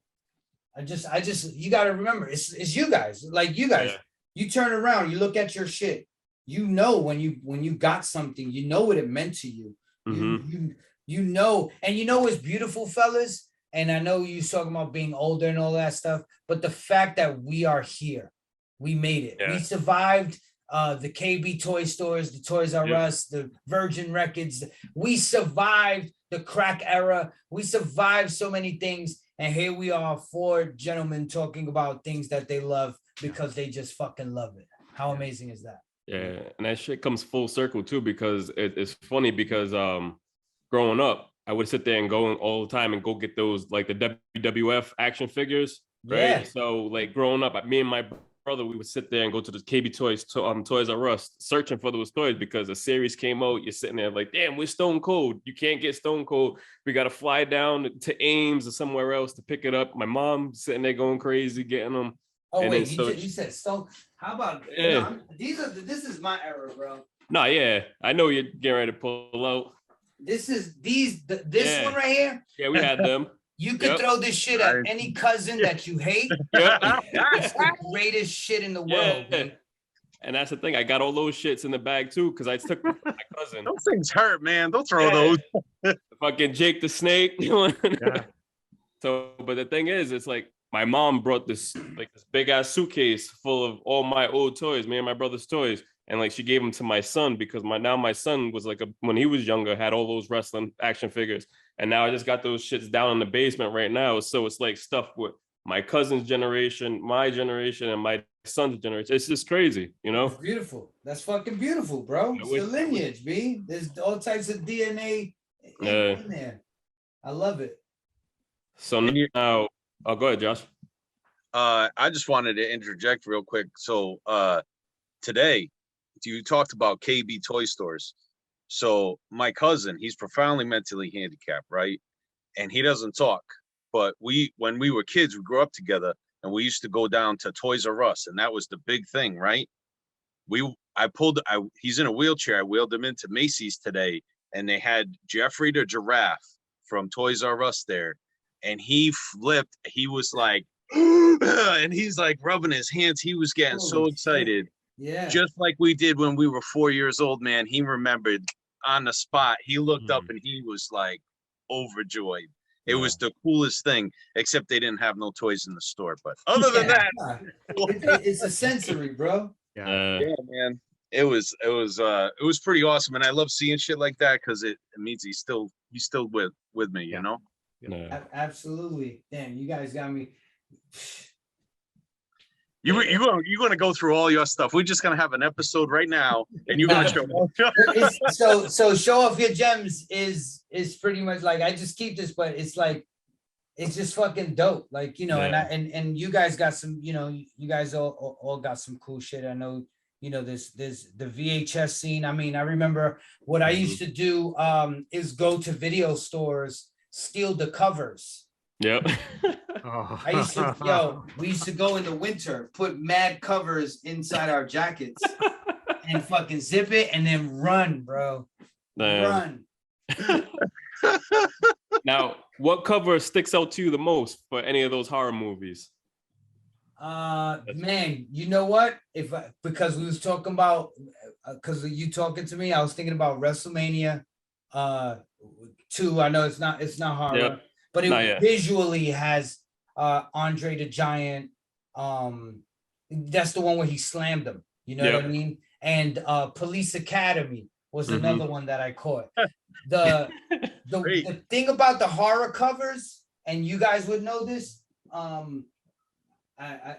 I just you got to remember it's you guys. Like you guys, you turn around, you look at your shit. You know when you got something, you know what it meant to you. You know, and you know what's beautiful, fellas. And I know you talking about being older and all that stuff, but the fact that we are here, we made it. We survived the KB toy stores, the Toys R Us, the Virgin Records. We survived the crack era. We survived so many things. And here we are, 4 gentlemen talking about things that they love because they just fucking love it. How amazing is that? Yeah, and that shit comes full circle too, because it's funny because growing up, I would sit there and go all the time and go get those like the WWF action figures, right? Yeah. So like growing up, me and my brother, we would sit there and go to the KB Toys, Toys R Us, searching for those toys because a series came out. You're sitting there like, damn, we're Stone Cold. You can't get Stone Cold. We got to fly down to Ames or somewhere else to pick it up. My mom sitting there going crazy, getting them. Oh, and wait, you said Stone. How about this is my era, bro. No, I know you're getting ready to pull out. This is this one right here. Yeah, we had them. You could throw this shit at any cousin that you hate. It's the greatest shit in the world. Man. And that's the thing. I got all those shits in the bag too, because I took my cousin. Those things hurt, man. Don't throw those. Fucking Jake the Snake. So, but the thing is, it's like my mom brought this big ass suitcase full of all my old toys, me and my brother's toys. And like she gave them to my son because my son was like when he was younger, had all those wrestling action figures. And now I just got those shits down in the basement right now. So it's like stuff with my cousin's generation, my generation, and my son's generation. It's just crazy, you know? It's beautiful. That's fucking beautiful, bro. It's the lineage, B. There's all types of DNA in there. I love it. So now, go ahead, Josh. I just wanted to interject real quick. So today, you talked about KB toy stores. So my cousin, he's profoundly mentally handicapped, right? And he doesn't talk. But when we were kids, we grew up together, and we used to go down to Toys R Us, and that was the big thing, right? He's in a wheelchair. I wheeled him into Macy's today, and they had Jeffrey the Giraffe from Toys R Us there, and he flipped. He was like, and he's like rubbing his hands. He was getting so excited. Yeah. Just like we did when we were 4 years old, man. He remembered on the spot. He looked up and he was like overjoyed. It was the coolest thing, except they didn't have no toys in the store. But other than that, it's a sensory, bro. Yeah, man. It was pretty awesome. And I love seeing shit like that because it means he's still with me, you know? Yeah. Absolutely. Damn, you guys got me. You're gonna go through all your stuff. We're just gonna have an episode right now, and you're gonna show. So Show Off Your Gems is pretty much like I just keep this, but it's like it's just fucking dope. Like, you know, Yeah. and you guys got some, you know, you guys all got some cool shit. I know, you know, there's the VHS scene. I mean, I remember what I used to do is go to video stores, steal the covers. Yep. I used to, we used to go in the winter, put mad covers inside our jackets and fucking zip it and then run, bro. Damn. Run. Now, what cover sticks out to you the most for any of those horror movies? Man, you know what? Because we was talking about, because of you talking to me, I was thinking about WrestleMania 2. I know it's not horror, Yep. but Not it yet. visually has Andre the Giant. That's the one where he slammed him. You know Yep. what I mean? And Police Academy was Mhm. another one that I caught. The Great. thing about the horror covers, and you guys would know this. I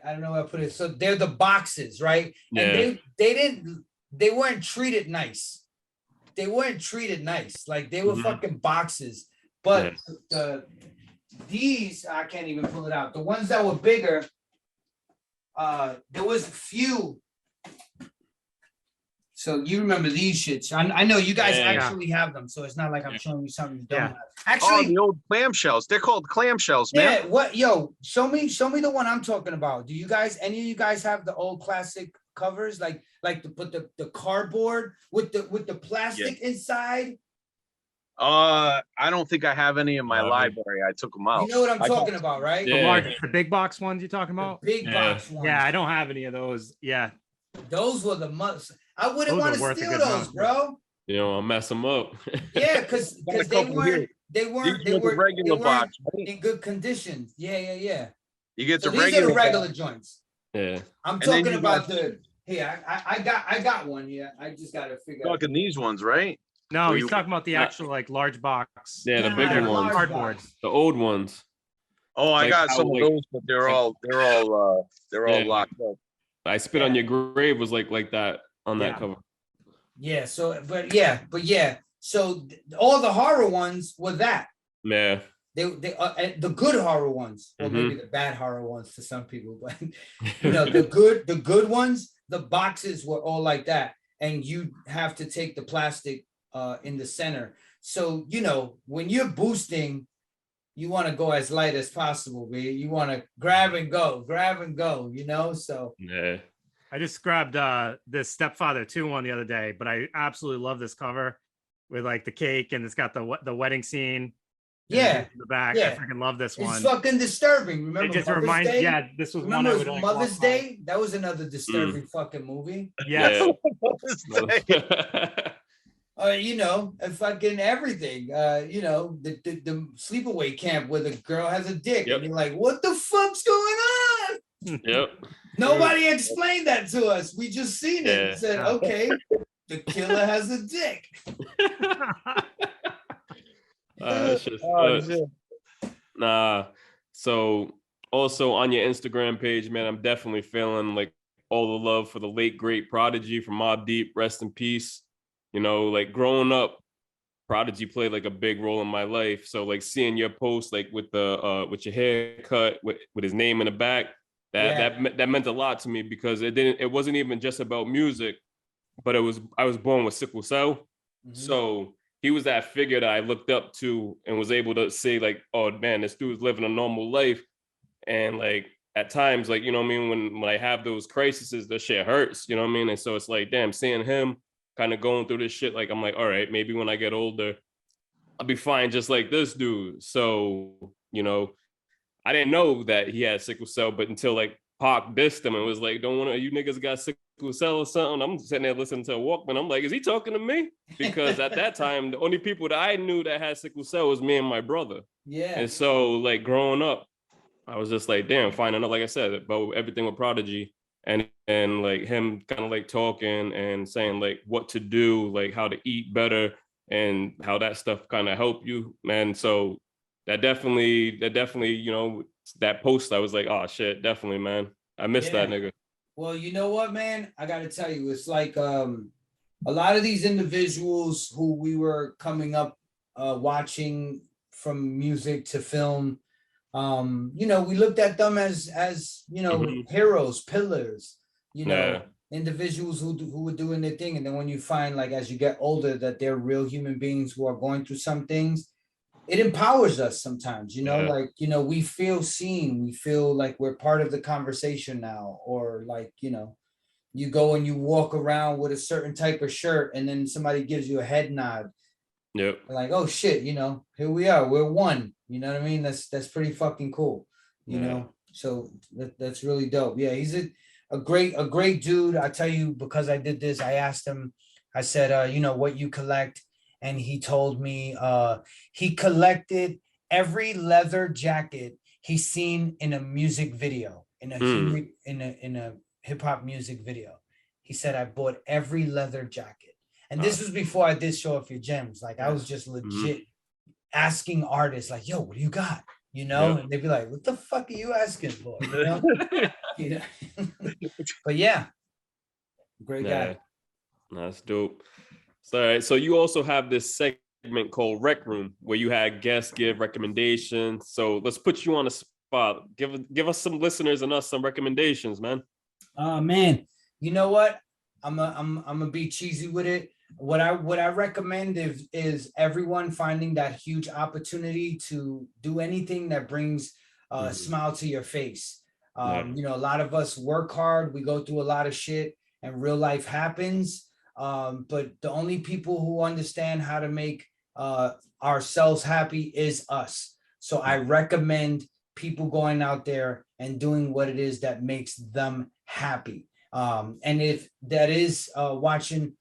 don't know how to put it. So they're the boxes, right? Yeah. And they weren't treated nice. They weren't treated nice. Like they were Mhm. fucking boxes. But these, I can't even pull it out. The ones that were bigger, there was a few. So you remember these shits. I know you guys Yeah. actually have them, so it's not like I'm showing you something you don't Yeah. have. Oh, Actually, the old clamshells. They're called clamshells, man. yeah, what show me the one I'm talking about. Do you guys, any of you guys have the old classic covers, like the cardboard with the plastic inside? I don't think I have any in my Oh, library. I took them out. You know what I'm I got- talking about, right? Yeah. The big box ones you talking The about? big Yeah. box ones. Yeah, I don't have any of those. Yeah. Those were the must. I wouldn't Those want are to worth a steal good those, amount. bro. You know, I'll mess them up. Yeah, because Got a they couple here. they You weren't get the regular box, right? in good conditions. Yeah. You get So the these are the regular regular box. joints. Yeah. I'm And then talking you about got- the here. I got one here. I just gotta figure out. Talking these ones, right? No, Were he's you- talking about the actual like large box. Yeah, the Nah, bigger the ones. large Cardboard. box. The old ones. Oh, I Like got how, some like- of those, but they're all Yeah. locked up. I Spit on Your Grave was like that on that Yeah. cover. Yeah. So, but yeah. So all the horror ones were that. Yeah. They the good horror ones, or Mhm. maybe the bad horror ones to some people, but you know the good ones. The boxes were all like that, and you have to take the plastic in the center. So you know when you're boosting, you want to go as light as possible, man. You want to grab and go. You know, so Yeah. I just grabbed this Stepfather 2 one the other day, but I absolutely love this cover with like the cake and it's got the wedding scene. and yeah, in the back. yeah. I freaking love this it's one. fucking disturbing. Remember It just Mother's reminds, Day? yeah, this was Remember one I would like, Mother's walk by. Day? That was another disturbing fucking movie. Yes. Yeah. You know, and fucking everything. You know, the sleepaway camp where the girl has a dick, Yep. and you're like, what the fuck's going on? Yep. Nobody explained that to us. We just seen it Yeah. and said, Yeah. okay, the killer has a dick. It's just Oh, nuts. Nah. So also on your Instagram page, man, I'm definitely feeling like all the love for the late great Prodigy from Mobb Deep. Rest in peace. You know, like growing up, Prodigy played like a big role in my life. So like seeing your post like with the with your haircut with his name in the back, that meant a lot to me because it wasn't even just about music, but I was born with sickle cell. Mhm. So he was that figure that I looked up to and was able to say like, oh man, this dude's living a normal life. And like at times, like, you know what I mean? When I have those crises, the shit hurts, you know what I mean? And so it's like, damn, seeing him kind of going through this shit, like, I'm like, all right, maybe when I get older, I'll be fine just like this dude. So, you know, I didn't know that he had sickle cell, but until like Pac dissed him and was like, don't want to, you niggas got sickle cell or something. I'm sitting there listening to a Walkman. I'm like, is he talking to me? Because at that time, the only people that I knew that had sickle cell was me and my brother. Yeah. And so like growing up, I was just like, damn, finding out, like I said, about everything with Prodigy and like him kind of like talking and saying like what to do, like how to eat better and how that stuff kind of help you, man. So that definitely, you know, that post, I was like, oh shit, definitely, man. I miss that nigga. Well, you know what, man? I got to tell you, it's like a lot of these individuals who we were coming up watching from music to film, You know, we looked at them as heroes, pillars, you know, individuals who were doing their thing. And then when you find, like, as you get older, that they're real human beings who are going through some things, it empowers us sometimes, you know, like, you know, we feel seen, we feel like we're part of the conversation now, or like, you know, you go and you walk around with a certain type of shirt and then somebody gives you a head nod. Yep. Like, oh shit, you know, here we are, we're one. You know what I mean? That's pretty fucking cool. You know, so that's really dope. Yeah, he's a great dude. I tell you, because I did this, I asked him, I said, you know, what you collect, and he told me he collected every leather jacket he's seen in a music video, in a hip hop music video. He said, I bought every leather jacket. And this was before I did Showoff Your Gems. Like, I was just legit asking artists, like, yo, what do you got? You know, and they'd be like, what the fuck are you asking for? You know? You know? But yeah, great guy. That's dope. So, all right, so you also have this segment called Rec Room, where you had guests give recommendations. So let's put you on the spot. Give us some listeners and us some recommendations, man. Man, you know what? I'm gonna be cheesy with it. What I recommend is everyone finding that huge opportunity to do anything that brings a smile to your face. You know, a lot of us work hard, we go through a lot of shit, and real life happens. But the only people who understand how to make ourselves happy is us. So I recommend people going out there and doing what it is that makes them happy. And if that is watching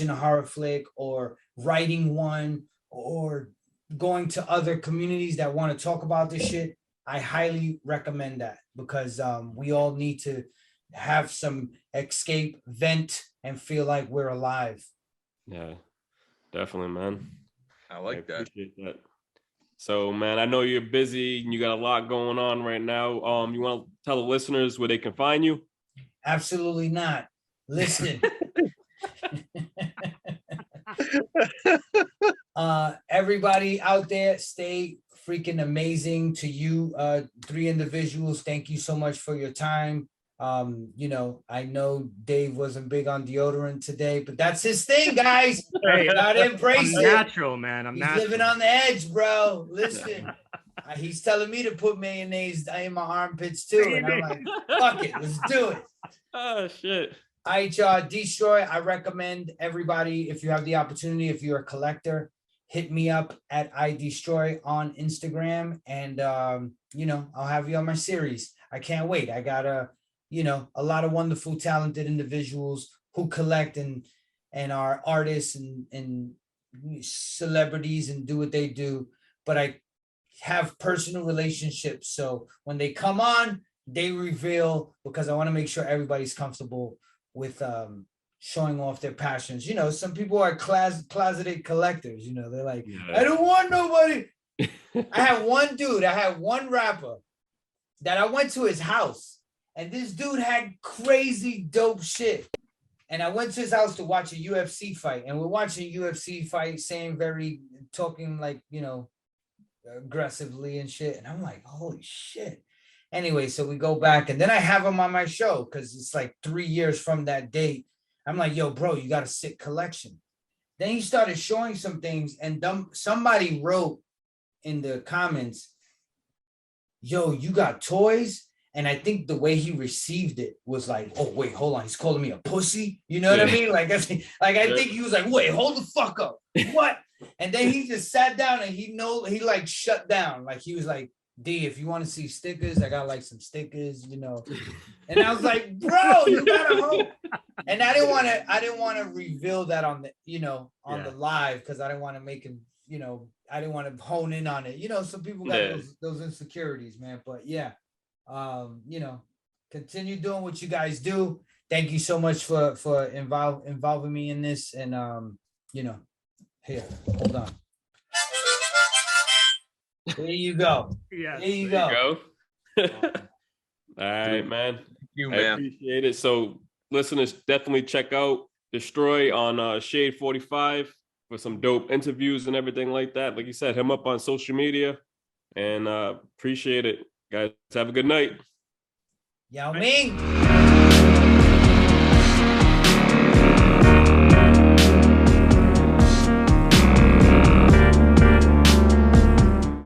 a horror flick, or writing one, or going to other communities that want to talk about this shit, I highly recommend that, because we all need to have some escape, vent, and feel like we're alive. Yeah, definitely, man. I like that. Appreciate that. So, man, I know you're busy and you got a lot going on right now. You want to tell the listeners where they can find you? Absolutely not. Listen. Everybody out there, stay freaking amazing. To you, three individuals, thank you so much for your time. You know, I know Dave wasn't big on deodorant today, but that's his thing, guys. Hey, gotta embrace I'm it. natural, man. He's living on the edge, bro. Listen, he's telling me to put mayonnaise in my armpits too, and I'm like, fuck it, let's do it. Oh shit. All right, y'all. Dstroy, I recommend everybody, if you have the opportunity, if you're a collector, hit me up at Dstroy on Instagram, and you know, I'll have you on my series. I can't wait. I got a lot of wonderful, talented individuals who collect and are artists and celebrities and do what they do. But I have personal relationships, so when they come on, they reveal, because I want to make sure everybody's comfortable with showing off their passions. You know, some people are closeted collectors. You know, they're like, I don't want nobody. I had one rapper that I went to his house, and this dude had crazy dope shit. And I went to his house to watch a UFC fight, and we're watching a UFC fight, talking like, you know, aggressively and shit. And I'm like, holy shit. Anyway, so we go back, and then I have him on my show because it's like 3 years from that date. I'm like, yo, bro, you got a sick collection. Then he started showing some things, and somebody wrote in the comments, yo, you got toys? And I think the way he received it was like, oh, wait, hold on. He's calling me a pussy. You know what I mean? Like I think he was like, wait, hold the fuck up. What? And then he just sat down, and he like shut down. Like he was like, D, if you want to see stickers, I got like some stickers, you know. And I was like, bro, you gotta hope. And I didn't want to reveal that on the, you know, on the live, because I didn't want to make him, you know, I didn't want to hone in on it. You know, some people got those insecurities, man. But yeah, you know, continue doing what you guys do. Thank you so much for involving me in this. And you know, here, hold on. There you go. Yeah. There you go. All right, man. Thank you, I man. appreciate it. So listeners, definitely check out Dstroy on Shade 45 for some dope interviews and everything like that. Like you said, him up on social media. and appreciate it, guys. Have a good night. Yao Ming.